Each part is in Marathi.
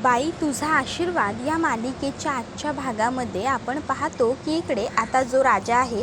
बाई तुझा आशीर्वाद या मालिकेच्या आजच्या भागामध्ये आपण पाहतो की इकडे आता जो राजा आहे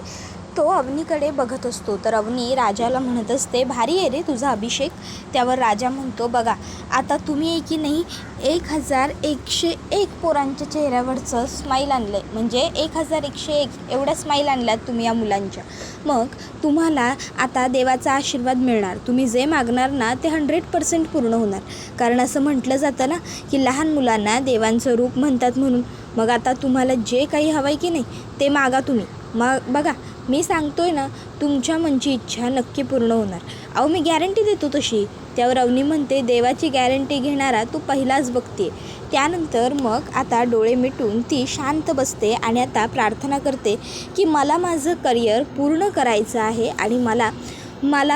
तो अवनीकडे बघत असतो. तर अवनी राजाला म्हणत असते, भारी आहे रे तुझा अभिषेक. त्यावर राजा म्हणतो, बघा आता तुम्ही आहे की नाही 1101 पोरांच्या चेहऱ्यावरचं स्माईल आणलं आहे, म्हणजे 1101 एवढ्या स्माईल आणल्यात तुम्ही या मुलांच्या. मग तुम्हाला आता देवाचा आशीर्वाद मिळणार. तुम्ही जे मागणार ना ते 100% पूर्ण होणार. कारण असं म्हटलं जातं ना की लहान मुलांना देवांचं रूप म्हणतात म्हणून. मग आता तुम्हाला जे काही हवं आहे की नाही ते मागा तुम्ही. मग बघा मी सांगतोय ना तुमच्या मनची इच्छा नक्की पूर्ण होणार. अहो मी गॅरंटी देतो तशी. त्यावर अवनी म्हणते, देवाची गॅरंटी घेणारा तू पहिलाच बघते. त्यानंतर मग आता डोळे मिटून ती शांत बसते आणि आता प्रार्थना करते की मला माझं करिअर पूर्ण करायचं आहे आणि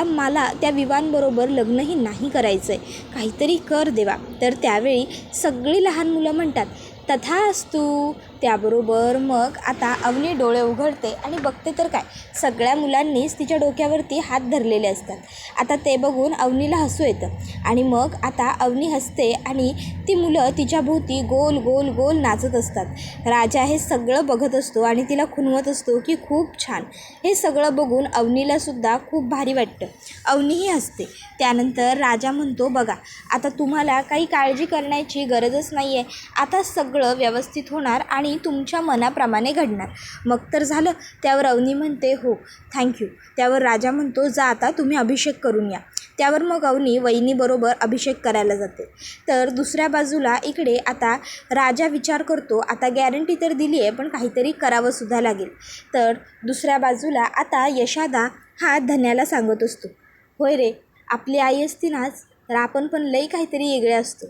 मला त्या विवांबरोबर लग्नही नाही करायचं आहे. काहीतरी कर देवा. तर त्यावेळी सगळी लहान मुलं म्हणतात, तथास्तु. त्याबरोबर मग आता अवनी डोळे उघडते आणि बघते तर काय, सगळ्या मुलांनीच तिच्या डोक्यावरती हात धरलेले असतात. आता ते बघून अवनीला हसू येतं आणि मग आता अवनी हसते आणि ती मुलं तिच्या भोवती गोल गोल गोल नाचत असतात. राजा हे सगळं बघत असतो आणि तिला खुणवत असतो की खूप छान. हे सगळं बघून अवनीलासुद्धा खूप भारी वाटतं. अवनीही हसते. त्यानंतर राजा म्हणतो, बघा आता तुम्हाला काही काळजी करण्याची गरजच नाही आहे. आता सगळं व्यवस्थित होणार आणि तुमच्या मनाप्रमाणे घडणार. मग तर झालं. त्यावर अवनी म्हणते, हो थँक्यू. त्यावर राजा म्हणतो, जा आता तुम्ही अभिषेक करून या. त्यावर मग अवनी वहिनीबरोबर अभिषेक करायला जाते. तर दुसऱ्या बाजूला इकडे आता राजा विचार करतो, आता गॅरंटी तर दिली आहे पण काहीतरी करावंसुद्धा लागेल. तर दुसऱ्या बाजूला आता यशादा हा धन्याला सांगत असतो, होय रे आपली आई असती नाच तर आपण पण लई काहीतरी वेगळे असतो.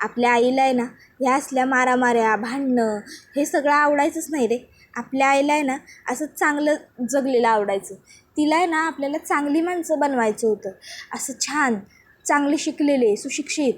आपल्या आईला आहे ना ह्या असल्या मारामाऱ्या भांडणं हे सगळं आवडायचंच नाही रे. आपल्या आईला आहे ना असं चांगलं जगलेलं आवडायचं. तिला आहे ना आपल्याला चांगली माणसं बनवायचं होतं. असं छान चांगले शिकलेले सुशिक्षित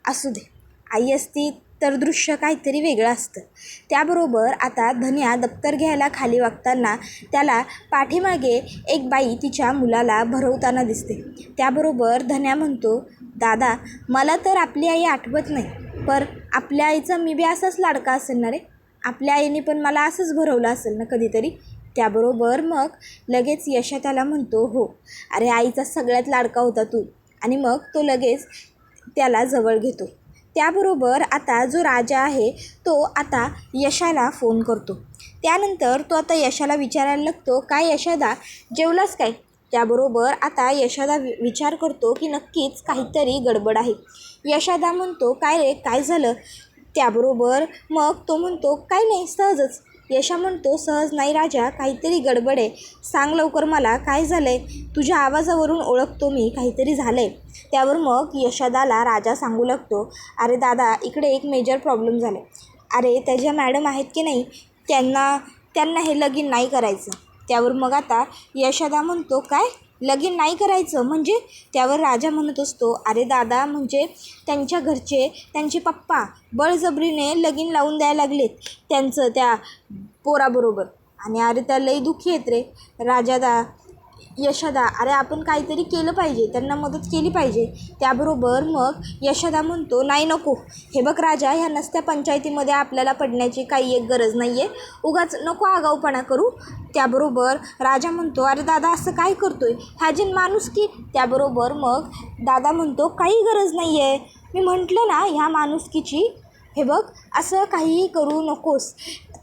असू दे. आई असती तर दृश्य काहीतरी वेगळं असतं. त्याबरोबर आता धन्या दप्तर घ्यायला खाली वागताना त्याला पाठीमागे एक बाई तिच्या मुलाला भरवताना दिसते. त्याबरोबर धन्या म्हणतो, दादा मला तर आपली आई आठवत नाही, पर आपल्या आईचा मी बी असाच लाडका असेल ना रे. आपल्या आईने पण मला असंच भरवलं असेल ना कधीतरी. त्याबरोबर मग लगेच यशा त्याला म्हणतो, हो अरे आईचा सगळ्यात लाडका होता तू. आणि मग तो लगेच त्याला जवळ घेतो. त्याबरोबर आता जो राजा आहे तो आता यशाला फोन करतो. त्यानंतर तो आता यशाला विचारायला लागतो, काय यशादा जेवलास काय? त्याबरोबर आता यशादा विचार करतो की नक्कीच काहीतरी गडबड आहे. यशादा म्हणतो, काय रे काय झालं? त्याबरोबर मग तो म्हणतो, काय नाही सहजच. यशा म्हणतो, सहज नाही राजा काहीतरी गडबड आहे, सांग लवकर मला काय झालं आहे. तुझ्या आवाजावरून ओळखतो मी काहीतरी झालं आहे. त्यावर मग यशादाला राजा सांगू लागतो, अरे दादा इकडे एक मेजर प्रॉब्लेम झाला आहे. अरे त्याच्या मॅडम आहेत की नाही त्यांना हे लगीन नाही करायचं. त्यावर मग आता यशादा म्हणतो, काय लगीन नाही करायचं म्हणजे? त्यावर राजा म्हणत असतो, अरे दादा म्हणजे त्यांच्या घरचे त्यांचे पप्पा बळजबरीने लगीन लावून द्यायला लागलेत त्यांचं त्या पोराबरोबर. आणि अरे त्या लई दुःखी आहेत रे यशादा. अरे आपण काहीतरी केलं पाहिजे, त्यांना मदत केली पाहिजे. त्याबरोबर मग यशादा म्हणतो, नाही नको. हे बघ राजा ह्या नसत्या पंचायतीमध्ये आपल्याला पडण्याची काही एक गरज नाही आहे. उगाच नको आगाऊपणा करू. त्याबरोबर राजा म्हणतो, अरे दादा असं काय करतोय, ह्याजीन माणूस की. त्याबरोबर मग दादा म्हणतो, काही गरज नाही आहे. मी म्हटलं ना ह्या माणुसकीची. हे बघ असं काहीही करू नकोस.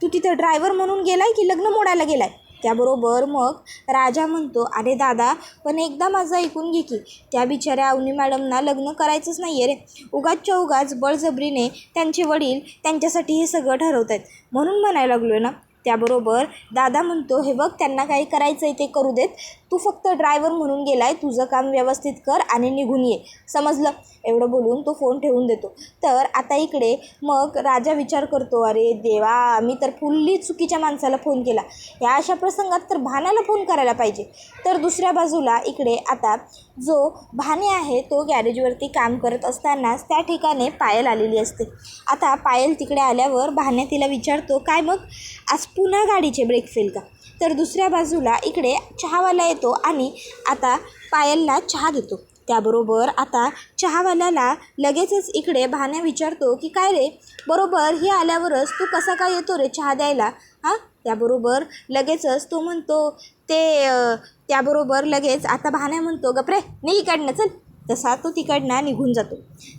तू तिथं ड्रायव्हर म्हणून गेलाय की लग्न मोडायला गेलाय? त्याबरोबर मग राजा म्हणतो, अरे दादा पण एकदा माझं ऐकून घे की, त्या बिचाऱ्या अवनी मॅडमना लग्न करायचंच नाही आहे रे. उगाचच्या उगाच बळजबरीने त्यांचे वडील त्यांच्यासाठी हे सगळं ठरवत आहेत म्हणून म्हणायला लागलो ना. त्याबरोबर दादा म्हणतो, हे बघ त्यांना काही करायचं आहे ते करू देत. तू फक्त ड्रायव्हर म्हणून गेलाय, तुझं काम व्यवस्थित कर आणि निघून ये, समजलं. एवढं बोलून तो फोन ठेवून देतो. तर आता इकडे मग राजा विचार करतो, अरे देवा मी तर फुल्ली चुकीच्या माणसाला फोन केला. ह्या अशा प्रसंगात तर भाण्याला फोन करायला पाहिजे. तर दुसऱ्या बाजूला इकडे आता जो भाणे आहे तो गॅरेजवरती काम करत असतानाच त्या ठिकाणी पायल आलेली असते. आता पायल तिकडे आल्यावर भाण्या तिला विचारतो, काय मग आज पुन्हा गाडीचे ब्रेक फेल का? तर दुसऱ्या बाजूला इकडे चहावाला येतो आणि आता पायलला चहा देतो. त्याबरोबर आता चहावाल्याला लगेचच इकडे भान्या विचारतो की काय रे, बरोबर ही आल्यावरच तू कसा काय येतो रे चहा द्यायला हां. त्याबरोबर लगेचच तो म्हणतो त्याबरोबर लगेच आता भान्या म्हणतो गप्रे नाही इकडनं चल. तसा तो तिकडनं निघून जातो.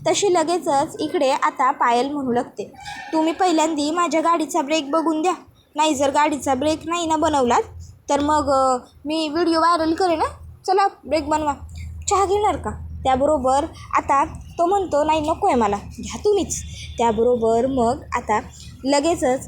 तशी लगेचच इकडे आता पायल म्हणू लागते, तुम्ही पहिल्यांदा माझ्या गाडीचा ब्रेक बघून द्या, नाही जर गाडीचा ब्रेक नाही ना बनवलात तर मग मी व्हिडिओ व्हायरल करेन ना. चला ब्रेक बनवा, चहा घेणार का. त्याबरोबर आता तो म्हणतो नाही नको आहे मला, घ्या तुम्हीच. त्याबरोबर मग आता लगेचच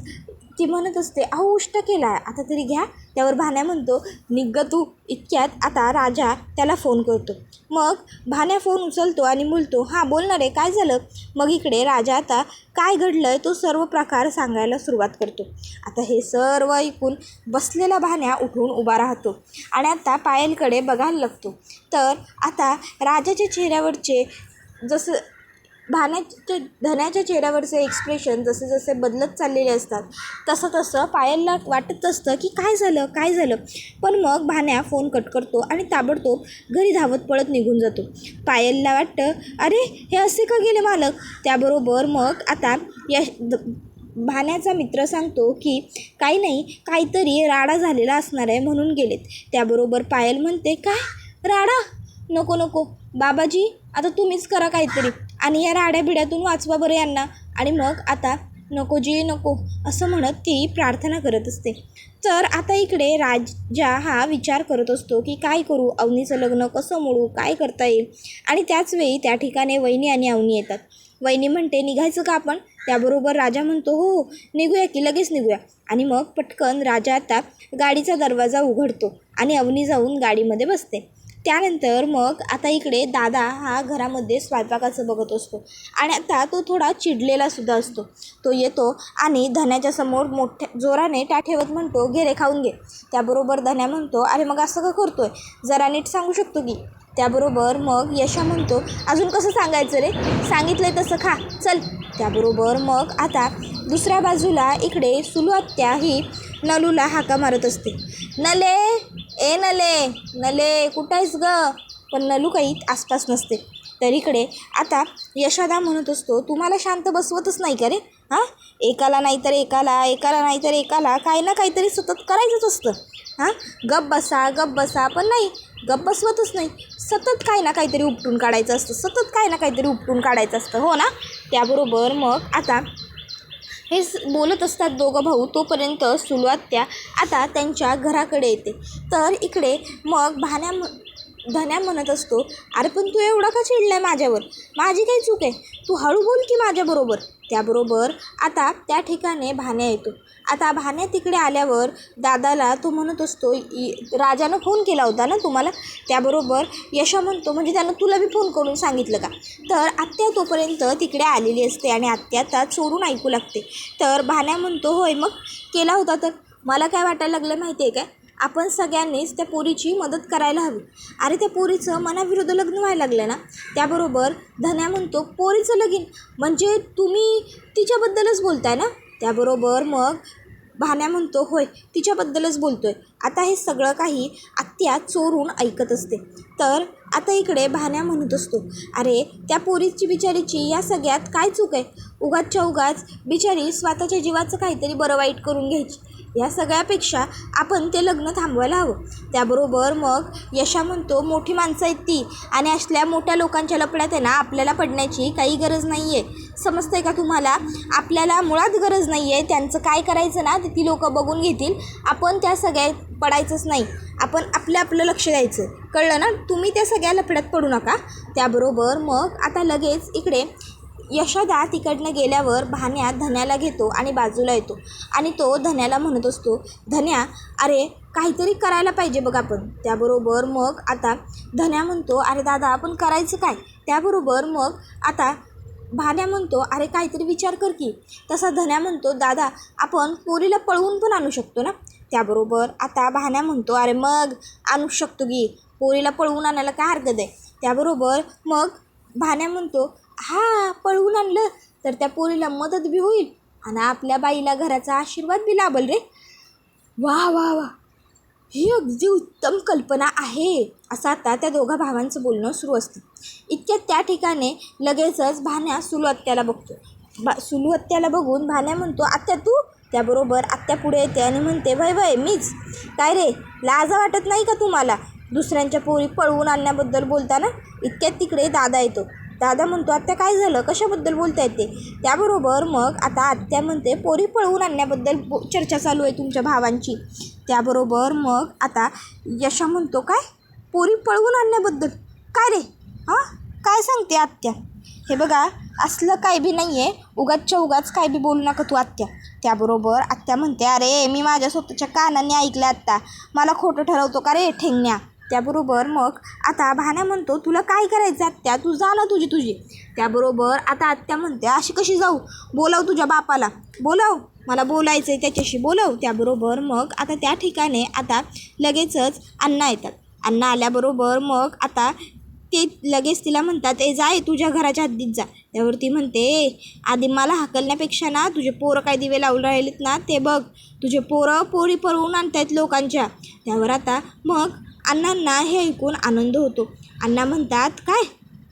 ती म्हणत असते अहो उष्ट केला आता तरी घ्या. त्यावर भान्या म्हणतो निघ तू. इतक्यात आता राजा त्याला फोन करतो. मग भान्या फोन उचलतो आणि बोलतो हां बोलणार आहे काय झालं. मग इकडे राजा आता काय घडलं आहे तो सर्व प्रकार सांगायला सुरुवात करतो. आता हे सर्व ऐकून बसलेला भान्या उठून उभा राहतो आणि आता पायलकडे बघायला लागतो. तर आता राजाच्या चेहऱ्यावरचे जसं धन्याच्या चेहऱ्यावरचे एक्सप्रेशन जसे जसे बदलत चाललेले असतात तसं तसं पायलला वाटत असतं की काय झालं. पण मग भान्या फोन कट करतो आणि ताबडतोब घरी धावत पळत निघून जातो. पायलला वाटतं अरे हे असे का गेले मालक. त्याबरोबर मग आता भान्याचा मित्र सांगतो की काही नाही, काहीतरी राडा झालेला असणार आहे म्हणून गेलेत. त्याबरोबर पायल म्हणते काय राडा, नको बाबाजी आता तुम्हीच करा काहीतरी आणि या राड्या बिड्यातून वाचवा बरं यांना. आणि मग आता नको जी नको असं म्हणत ती प्रार्थना करत असते. तर आता इकडे राजा हा विचार करत असतो की काय करू, अवनीचं लग्न कसं मोडू, काय करता येईल. आणि त्याचवेळी त्या ठिकाणी वहिनी आणि अवनी येतात. वहिनी म्हणते निघायचं का आपण. त्याबरोबर राजा म्हणतो हो निघूया की लगेच निघूया. आणि मग पटकन राजा आता गाडीचा दरवाजा उघडतो आणि अवनी जाऊन गाडीमध्ये बसते. त्यानंतर मग आता इकडे दादा हा घरामध्ये स्वयंपाकाचं बघत असतो आणि आता तो थोडा चिडलेलासुद्धा असतो. तो येतो आणि धन्याच्या समोर मोठ्या जोराने ठेवत म्हणतो घे रे खाऊन घे. त्याबरोबर धन्या म्हणतो अरे मग असं का करतोय, जरा नीट सांगू शकतो की. त्याबरोबर मग यशा म्हणतो अजून कसं सांगायचं रे, सांगितलंय तसं खा चल. त्याबरोबर मग आता दुसऱ्या बाजूला इकडे सुलू आत्या ही नलूला हाका मारत असते, नले कुठं आहेस ग. पण नलू काही आसपास नसते. तर इकडे आता यशोदा म्हणत असतो तुम्हाला शांत बसवतच नाही का रे हां, एकाला नाहीतर एकाला काही ना काहीतरी सतत करायचंच असतं हां. गप बसा पण नाही, गप बसवतच नाही, सतत काही ना काहीतरी उपटून काढायचं असतं हो ना. त्याबरोबर मग आता हे बोलत असतात दोघं भाऊ तोपर्यंत सुलू आत्या आता त्यांच्या घराकडे येते. तर इकडे मग धन्या म्हणत असतो अरे पण तू एवढा का चिडलाय माझ्यावर, माझी काही चूक आहे, तू हळू बोल की माझ्याबरोबर. त्याबरोबर आता त्या ठिकाणी भान्या येतो. आता भान्या तिकडे आल्यावर दादाला तो म्हणत असतो राजानं फोन केला होता ना तुम्हाला. त्याबरोबर यशा म्हणतो म्हणजे त्यानं तुला बी फोन करून सांगितलं का. तर आत्या तोपर्यंत तिकडे आलेली असते आणि आत्या आता चोरून ऐकू लागते. तर भान्या म्हणतो होय मग केला होता तर मला काय वाटायला लागलं माहिती आहे काय, आपण सगळ्यांनीच त्या पोरीची मदत करायला हवी. अरे त्या पोरीचं मनाविरुद्ध लग्न व्हायला लागलं ना. त्याबरोबर धन्या म्हणतो पोरीचं लगीन म्हणजे तुम्ही तिच्याबद्दलच बोलताय ना. त्याबरोबर मग भान्या म्हणतो होय तिच्याबद्दलच बोलतोय. आता हे सगळं काही आत्या चोरून ऐकत असते. तर आता इकडे भान्या म्हणत असतो अरे त्या पोरीची बिचारीची या सगळ्यात काय चूक आहे, उगाच बिचारी स्वतःच्या जीवाचं काहीतरी बरं वाईट करून घ्यायची, या सगळ्यापेक्षा आपण ते लग्न थांबवायला हवं. त्याबरोबर मग यशा म्हणतो मोठी माणसं आहेत ती आणि असल्या मोठ्या लोकांच्या लफड्यात आहे ना आपल्याला पडण्याची काही गरज नाही आहे, समजतं आहे का तुम्हाला. आपल्याला मुळात गरज नाही आहे, त्यांचं काय करायचं ना ते ती लोक बघून घेतील, आपण त्या सगळ्यात पडायचंच नाही, आपण आपलं लक्ष द्यायचं, कळलं ना. तुम्ही त्या सगळ्या लफड्यात पडू नका. त्याबरोबर मग आता लगेच इकडे यशोदा तिकडनं गेल्यावर भान्या धन्याला घेतो आणि बाजूला येतो आणि तो धन्याला म्हणत असतो धन्या अरे काहीतरी करायला पाहिजे बघ आपण. त्याबरोबर मग आता धन्या म्हणतो अरे दादा आपण करायचं काय. त्याबरोबर मग आता भान्या म्हणतो अरे काहीतरी विचार कर की. तसा धन्या म्हणतो दादा आपण पोरीला पळवून पण आणू शकतो ना. त्याबरोबर आता भान्या म्हणतो अरे मग आणू शकतो की, पोरीला पळवून आणायला काय हरकत आहे. त्याबरोबर मग भान्या म्हणतो हा पळवून आणलं तर त्या पोरीला मदत बी होईल आणि आपल्या बाईला घराचा आशीर्वाद बी लाभल रे. वा ही अगदी उत्तम कल्पना आहे, असं आता त्या दोघा भावांचं बोलणं सुरू असतं. इतक्यात त्या ठिकाणी लगेचच भाण्या सुलू आत्याला बघतो. सुलू आत्याला बघून भाण्या म्हणतो, आत्या तू? त्याबरोबर आत्या पुढे येते आणि म्हणते, वय वय मीच. काय रे, लाजा वाटत नाही का तुम्हाला दुसऱ्यांच्या पोरी पळवून आणण्याबद्दल बोलताना? इतक्यात तिकडे दादा येतो. दादा म्हणतो, आत्या काय झालं, कशाबद्दल बोलता येते? त्याबरोबर मग आता आत्या म्हणते, पोरी पळवून आणण्याबद्दल चर्चा चालू आहे तुमच्या भावांची. त्याबरोबर मग आता यशा म्हणतो, काय पोरी पळवून आणण्याबद्दल? काय रे, हां काय सांगते आत्या? हे बघा, असलं काय बी नाही आहे, उगाचच्या उगाच काय बी बोलू नका तू आत्या. त्याबरोबर आत्या म्हणते, अरे मी माझ्या स्वतःच्या कानाने ऐकलं आत्ता, मला खोटं ठरवतो का रे ठेंगण्या? त्याबरोबर मग आता भाण्या म्हणतो, तुला काय करायचं आत्या, तू जा ना तुझी. त्याबरोबर आता आत्या म्हणते, अशी कशी जाऊ, बोलाव तुझ्या बापाला, बोलाव, मला बोलायचं आहे त्याच्याशी, बोलाव. त्याबरोबर मग आता त्या ठिकाणी आता लगेचच अण्णा येतात. अण्णा आल्याबरोबर मग आता ते लगेच तिला म्हणतात, जाय तुझ्या घराच्या हद्दीत जा. त्यावर ती म्हणते, आधी मला हाकलण्यापेक्षा ना तुझे पोरं काय दिवे लावून राहिलेत ना ते बघ, तुझे पोरं पोरी पळवून आणतायत लोकांच्या. त्यावर आता मग अण्णांना हे ऐकून आनंद होतो. अण्णा म्हणतात, काय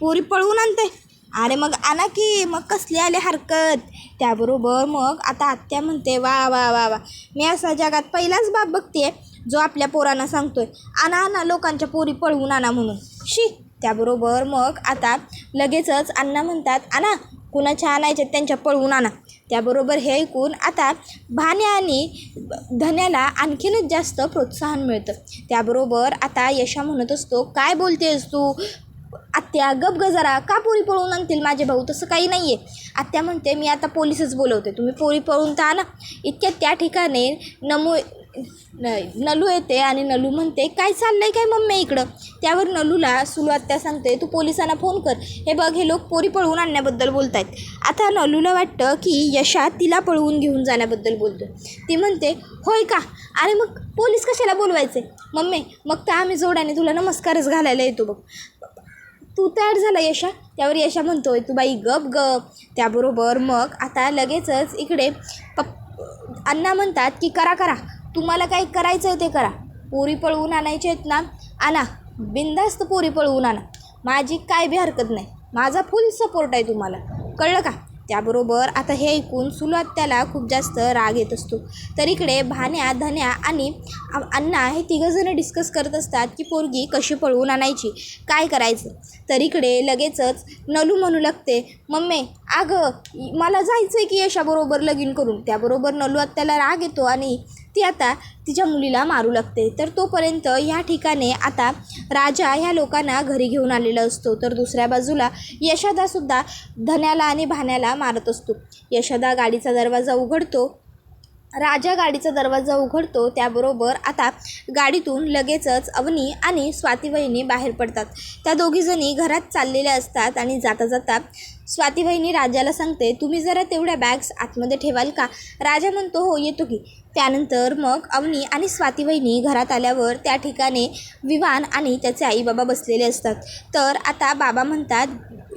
पोरी पळवून आणते? अरे मग आणा की, मग कसली आले हरकत. त्याबरोबर मग आता आत्या म्हणते, वा वा वा वा, मी असा जगात पहिलाच बाप बघते जो आपल्या पोरांना सांगतोय, आणा लोकांच्या पोरी पळवून आणा म्हणून, शी. त्याबरोबर मग आता लगेचच अण्णा म्हणतात, आणा, कुणाच्या आणायचे त्यांच्या पळवून आणा. त्याबरोबर हे ऐकून आता भाण्या आणि धन्याला आणखीनच जास्त प्रोत्साहन मिळतं. त्याबरोबर आता यशा म्हणत असतो, काय बोलतेस तू आत्या, गप ग जरा, का पोरी पळवून आणतील माझे भाऊ? तसं काही नाही आहे. आत्या म्हणते, मी आता पोलीसच बोलवते, तुम्ही पोरी पळवून तर आणा. इतक्यात त्या ठिकाणी नलू येते आणि नलू म्हणते, काय चाललंय काय मम्मी इकडं? त्यावर नलूला सुलू आत्या सांगते, तू पोलिसांना फोन कर, हे बघ हे लोक पोरी पळवून आणण्याबद्दल बोलत आहेत. आता नलूला वाटतं की यशा तिला पळवून घेऊन जाण्याबद्दल बोलतो. ती म्हणते, होय का? अरे मग पोलीस कशाला बोलवायचे मम्मी? मग तर आम्ही जोड्याने तुला नमस्कारच घालायला येतो बघ. तू तयार झाला यशा? त्यावर यशा म्हणतोय, तू बाई गप. त्याबरोबर मग आता लगेचच इकडे अण्णा म्हणतात की करा, तुम्हाला काय करायचं आहे ते करा, पोरी पळवून आणायचे आहेत ना, आणा, बिनधास्त पोरी पळवून आणा, माझी काय बी हरकत नाही, माझा फुल सपोर्ट आहे तुम्हाला, कळलं का? त्याबरोबर आता हे ऐकून सुलू आत्याला खूप जास्त राग येत असतो. तर इकडे भाण्या, धन्या आणि अण्णा हे तिघंजणं डिस्कस करत असतात की पोरगी कशी पळवून आणायची, काय करायचं. तर इकडे लगेचच नलू म्हणू लागते, मम्मी अगं मला जायचं आहे की यशाबरोबर लगीन करून. त्याबरोबर नलू आत्याला राग येतो आणि ती आता तिच्या मुलीला मारू लागते. तर तोपर्यंत ह्या ठिकाणी आता राजा ह्या लोकांना घरी घेऊन आलेला असतो. तर दुसऱ्या बाजूला यशोदासुद्धा धन्याला आणि भाण्याला मारत असतो. यशोदा गाडीचा दरवाजा उघडतो, राजा गाडीचा दरवाजा उघडतो. त्याबरोबर आता गाडीतून लगेचच अवनी आणि स्वातीवहिनी बाहेर पडतात. त्या दोघीजणी घरात चाललेल्या असतात आणि जाता जाता स्वातीवहिनी राजाला सांगते, तुम्ही जरा तेवढ्या बॅग्स आतमध्ये ठेवाल का? राजा म्हणतो, हो येतो की. त्यानंतर मग अवनी आणि स्वातीवहिनी घरात आल्यावर त्या ठिकाणी विवान आणि त्याचे आईबाबा बसलेले असतात. तर आता बाबा म्हणतात,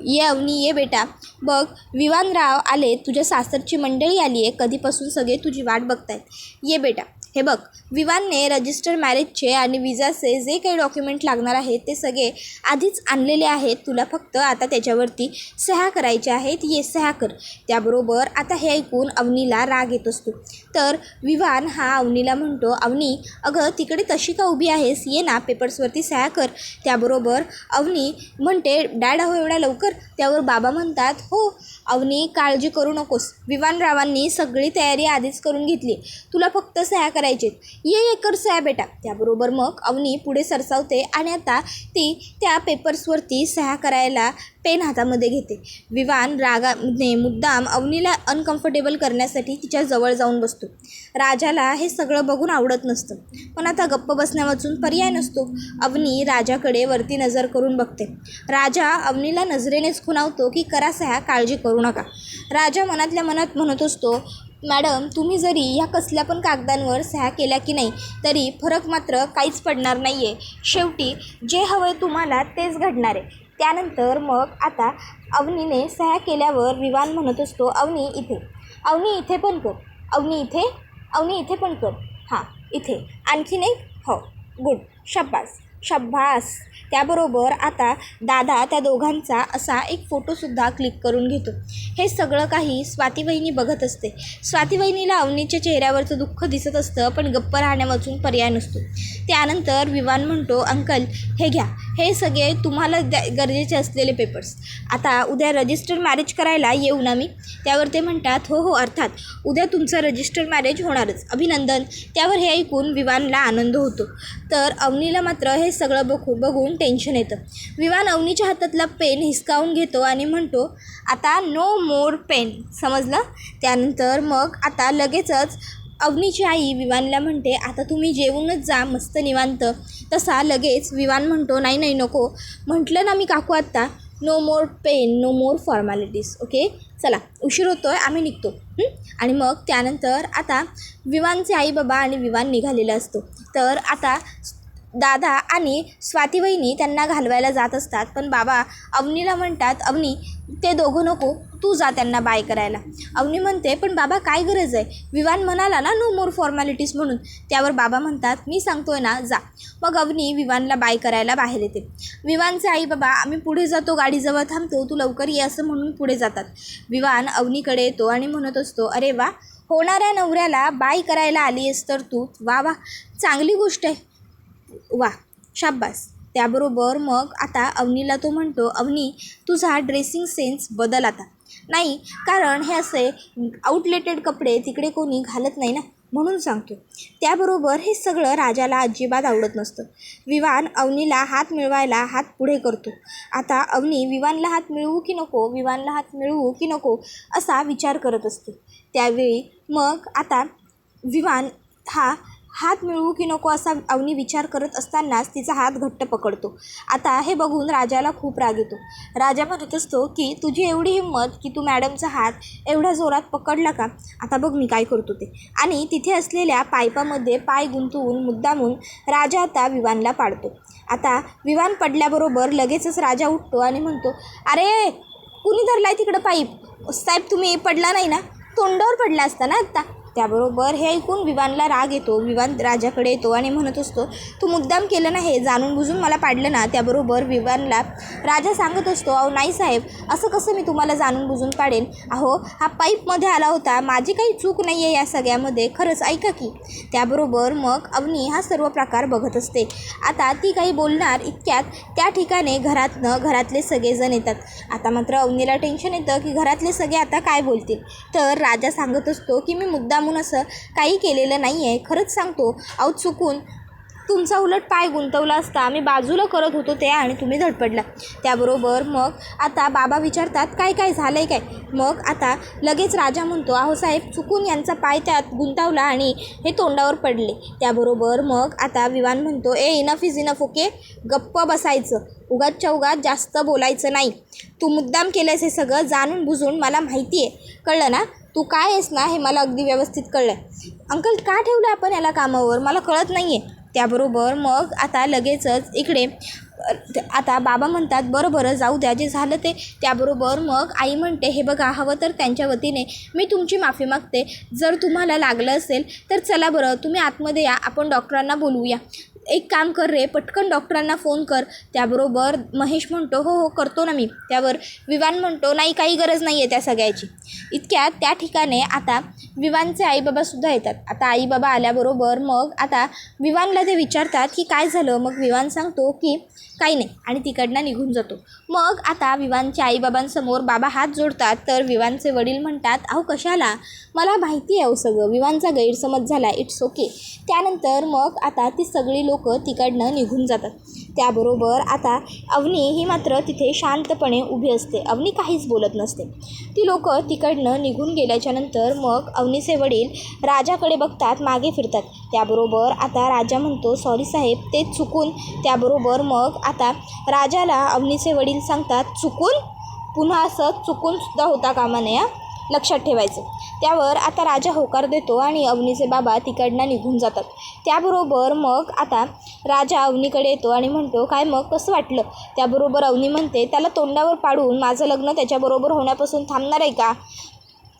ये अवनी ये बेटा, बघ विवानराव आले, तुझ्या सासरची मंडळी आली आहे, कधीपासून सगळे तुझी वाट बघतायत, ये बेटा. हे बघ विवानने रजिस्टर मॅरेजचे आणि विजाचे जे काही डॉक्युमेंट लागणार आहेत ते सगळे आधीच आणलेले आहेत, तुला फक्त आता त्याच्यावरती सह्या करायच्या आहेत, ये सह्या कर. त्याबरोबर आता हे ऐकून अवनीला राग येत असतो. तर विवान हा अवनीला म्हणतो, अवनी अगं तिकडे तशी का उभी आहेस, ये ना पेपर्सवरती सह्या कर. त्याबरोबर अवनी म्हणते, डॅड हो एवढ्या लवकर? त्यावर बाबा म्हणतात, हो अवनी काळजी करू नकोस, विवानरावांनी सगळी तयारी आधीच करून घेतली, तुला फक्त सह्या करायचे, ये कर सह्या बेटा. त्याबरोबर मग अवनी पुढे सरसावते आणि आता ती त्या पेपर्सवरती सह्या करायला पेन हातामध्ये घेते. विवान रागाने मुद्दाम अवनीला अनकम्फर्टेबल करण्यासाठी तिच्या जवळ जाऊन बसतो. राजाला हे सगळं बघून आवडत नसतं, पण आता गप्प बसण्यावाचून पर्याय नसतो. अवनी राजाकडे वरती नजर करून बघते. राजा अवनीला नजरेनेच खुणावतो की करा सह्या, काळजी करू नका. राजा मनातल्या मनात म्हणत असतो, मॅडम तुम्ही जरी ह्या कसल्या पण कागदांवर सह्या केल्या की नाही तरी फरक मात्र काहीच पडणार नाही आहे, शेवटी जे हवं आहे तुम्हाला तेच घडणार आहे. त्यानंतर मग आता अवनीने सह्या केल्यावर विवान म्हणत असतो, अवनी इथे पण कर, अवनी इथे पण कर, हां इथे आणखीन एक, हो गुड, शाब्बास शाब्बास. त्याबरोबर आता दादा त्या दोघांचा असा एक फोटोसुद्धा क्लिक करून घेतो. हे सगळं काही स्वातीवहिनी बघत असते. स्वातीवहिनीला अवनीच्या चेहऱ्यावरचं दुःख दिसत असतं, पण गप्प राहण्यावाचून पर्याय नसतो. त्यानंतर विवान म्हणतो, अंकल हे घ्या, हे सगळे तुम्हाला गरजेचे असलेले पेपर्स. आता उद्या रजिस्टर मॅरेज करायला येऊ ना मी? त्यावर ते म्हणतात, हो हो अर्थात, उद्या तुमचं रजिस्टर मॅरेज होणारच, अभिनंदन. त्यावर हे ऐकून विवानला आनंद होतो. तर अवनीला मात्र हे सगळं बघून टेन्शन येतं. विवान अवनीच्या हातातला पेन हिसकावून घेतो आणि म्हणतो, आता नो मोर पेन, समजलं? त्यानंतर मग आता लगेचच अवनीची आई विवानला म्हणते, आता तुम्ही जेवूनच जा मस्त निवांत. तसा लगेच विवान म्हणतो, नाही नाही नको, म्हटलं ना मी काकू आत्ता, नो मोर पेन, नो मोर फॉर्मॅलिटीज. ओके, चला उशीर होतो आहे, आम्ही निघतो. आणि मग त्यानंतर आता विवानचे आई बाबा आणि विवान निघालेला असतो. तर आता दादा आणि स्वातीवहिनी त्यांना घालवायला जात असतात, पण बाबा अवनीला म्हणतात, अवनी ते दोघं नको, तू जा त्यांना बाय करायला. अवनी म्हणते, पण बाबा काय गरज आहे, विवान म्हणाला ना नो मोर फॉर्मॅलिटीज म्हणून. त्यावर बाबा म्हणतात, मी सांगतोय ना जा. मग अवनी विवानला बाय करायला बाहेर येते. विवानचे आई बाबा, आम्ही पुढे जातो, गाडीजवळ थांबतो, तू लवकर ये असं म्हणून पुढे जातात. विवान अवनीकडे येतो आणि म्हणत असतो, अरे वा, होणाऱ्या नवऱ्याला बाय करायला आली आहेस तर तू, वा वा, चांगली गोष्ट आहे, वा शाब्बास. त्याबरोबर मग आता अवनीला तो म्हणतो, अवनी तुझा ड्रेसिंग सेन्स बदल आता. नाही, कारण हे असे आउटलेटेड कपडे तिकडे कोणी घालत नाही ना, म्हणून सांगतो. त्याबरोबर हे सगळं राजाला अजिबात आवडत नसतं. विवान अवनीला हात मिळवायला हात पुढे करतो. आता अवनी विवानला हात मिळवू की नको, विवानला हात मिळवू की नको असा विचार करत असते. त्यावेळी मग आता विवान हा हात मिळवू की नको असा अवनी विचार करत असतानाच तिचा हात घट्ट पकडतो. आता हे बघून राजाला खूप राग येतो. राजा म्हणत असतो की तुझी एवढी हिंमत की तू मॅडमचा हात एवढ्या जोरात पकडला का, आता बघ मी काय करतो ते. आणि तिथे असलेल्या पाईपामध्ये पाय गुंतवून मुद्दामून राजा आता विवानला पाडतो. आता विवान पडल्याबरोबर लगेचच राजा उठतो आणि म्हणतो, अरे कुणी धरलाय तिकडं पाईप, साहेब तुम्ही पडला नाही ना, तोंडावर पडला असता ना आत्ता. त्याबरोबर हे ऐकून विवानला राग येतो. विवान राजाकडे येतो आणि म्हणत असतो, तू मुद्दाम केलं ना, हे जाणून बुजून मला पाडलं ना. त्याबरोबर विवानला राजा सांगत असतो, अहो नाही साहेब, असं कसं मी तुम्हाला जाणून बुजून पाडेन, अहो हा पाईपमध्ये आला होता, माझी काही चूक नाही आहे या सगळ्यामध्ये, खरंच ऐका की. त्याबरोबर मग अवनी हा सर्व प्रकार बघत असते. आता ती काही बोलणार इतक्यात त्या ठिकाणी घरातले सगळेजण येतात. आता मात्र अवनीला टेन्शन येतं की घरातले सगळे आता काय बोलतील. तर राजा सांगत असतो की मी मुद्दामून असं काही केलेलं नाही आहे, खरंच सांगतो, अहो चुकून तुमचा उलट पाय गुंतवला असता, आम्ही बाजूला करत होतो ते आणि तुम्ही धडपडला. त्याबरोबर मग आता बाबा विचारतात, काय काय झालं आहे काय. मग आता लगेच राजा म्हणतो, अहो साहेब चुकून यांचा पाय त्यात गुंतावला आणि हे तोंडावर पडले. त्याबरोबर मग आता विवान म्हणतो, इनफ इज इनफ, ओके, गप्प बसायचं, उगाचच्या उगाच जास्त बोलायचं नाही, तू मुद्दाम केलंस हे सगळं जाणून बुजून, मला माहिती आहे, कळलं ना, तू काय आहेस ना हे मला अगदी व्यवस्थित कळलं आहे. अंकल का ठेवलं आपण याला कामावर, मला कळत नाही आहे. त्याबरोबर मग आता लगेचच इकडे आता बाबा म्हणतात, बरं जाऊ द्या, जे झालं ते. त्याबरोबर मग आई म्हणते, हे बघा, हवं तर त्यांच्या वतीने मी तुमची माफी मागते, जर तुम्हाला लागलं असेल तर चला बरं तुम्ही आतमध्ये या, आपण डॉक्टरांना बोलवूया, एक काम कर रे, पटकन डॉक्टरांना फोन कर. त्याबरोबर महेश म्हणतो, हो हो करतो ना मी. त्यावर विवान म्हणतो, नाही काही गरज नाही आहे त्या सगळ्याची. इतक्यात त्या ठिकाणी आता विवानचे आईबाबासुद्धा येतात. आता आईबाबा आल्याबरोबर मग आता विवानला ते विचारतात की काय झालं. मग विवान सांगतो की काही नाही आणि तिकडनं निघून जातो. मग आता विवानच्या आईबाबांसमोर बाबा हात जोडतात. तर विवानचे वडील म्हणतात, अहो कशाला, मला माहिती आहे, अहो सगळं, विवानचा गैरसमज झाला, इट्स ओके. त्यानंतर मग आता ती सगळी लोक तिकडनं निघून जातात. त्याबरोबर आता अवनी ही मात्र तिथे शांतपणे उभी असते. अवनी काहीच बोलत नसते. ती लोक तिकडनं निघून गेल्याच्यानंतर मग अवनीचे वडील राजाकडे बघतात, मागे फिरतात. त्याबरोबर आता राजा म्हणतो, सॉरी साहेब, ते चुकून. त्याबरोबर मग आता राजाला अवनीचे वडील सांगतात, चुकून, पुन्हा असं चुकूनसुद्धा होता कामा नये, लक्षात ठेवायचं. त्यावर आता राजा होकार देतो आणि अवनीचे बाबा तिकडनं निघून जातात. त्याबरोबर मग आता राजा अवनीकडे येतो आणि म्हणतो, काय मग कसं वाटलं. त्याबरोबर अवनी म्हणते, त्याला तोंडावर पाडून माझं लग्न त्याच्याबरोबर होण्यापासून थांबणार आहे का,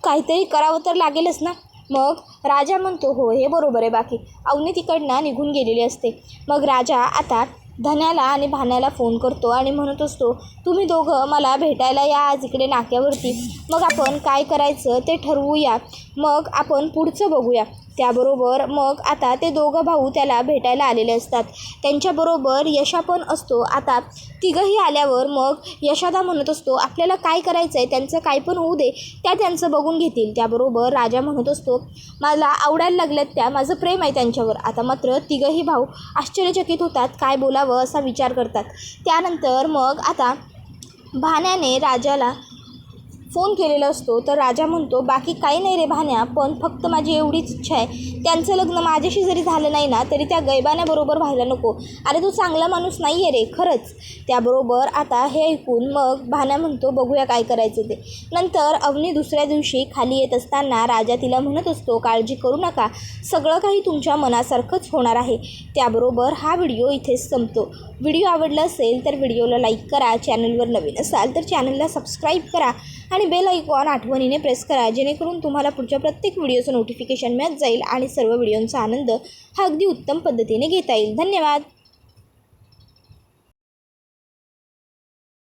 काहीतरी करावं तर लागेलच ना. मग राजा म्हणतो हो हे बरोबर आहे. बाकी अवनी तिकडनं निघून गेलेली असते. मग राजा आता धन्याला आणि भान्याला फोन करतो आणि म्हणत असतो तुम्ही दोघं मला भेटायला या आज इकडे नाक्यावरती. मग आपण काय करायचं ते ठरवूया, मग आपण पुढचं बघूया. त्याबरोबर मग आता ते दोघं भाऊ त्याला भेटायला आलेले असतात. त्यांच्याबरोबर यशा पण असतो. आता तिघंही आल्यावर मग यशादा म्हणत असतो आपल्याला काय करायचं आहे, त्यांचं काय पण होऊ दे, त्या त्यांचं बघून घेतील. त्याबरोबर राजा म्हणत असतो मला आवडायला लागल्यात त्या, माझं प्रेम आहे त्यांच्यावर. आता मात्र तिघंही भाऊ आश्चर्यचकित होतात, काय बोलावं असा विचार करतात. त्यानंतर मग आता भान्याने राजाला फोन केलेला असतो. तर राजा म्हणतो बाकी काही नाही रे भान्या, पण फक्त माझी एवढीच इच्छा आहे त्यांचं लग्न माझ्याशी जरी झालं नाही ना तरी त्या गैबाण्याबरोबर व्हायला नको. अरे तू चांगला माणूस नाही आहे रे खरंच. त्याबरोबर आता हे ऐकून मग भान्या म्हणतो बघूया काय करायचं ते. नंतर अवनी दुसऱ्या दिवशी खाली येत असताना राजा तिला म्हणत असतो काळजी करू नका, सगळं काही तुमच्या मनासारखंच होणार आहे. त्याबरोबर हा व्हिडिओ इथेच संपतो. व्हिडिओ आवडला असेल तर व्हिडिओला लाईक करा, चॅनलवर नवीन असाल तर चॅनलला सबस्क्राईब करा आणि बेल आयकॉन आठवणीने प्रेस करा, जेणेकरून तुम्हाला पुढच्या प्रत्येक व्हिडिओचं नोटिफिकेशन मिळत जाईल आणि सर्व व्हिडिओंचा आनंद हा अगदी उत्तम पद्धतीने घेता येईल. धन्यवाद.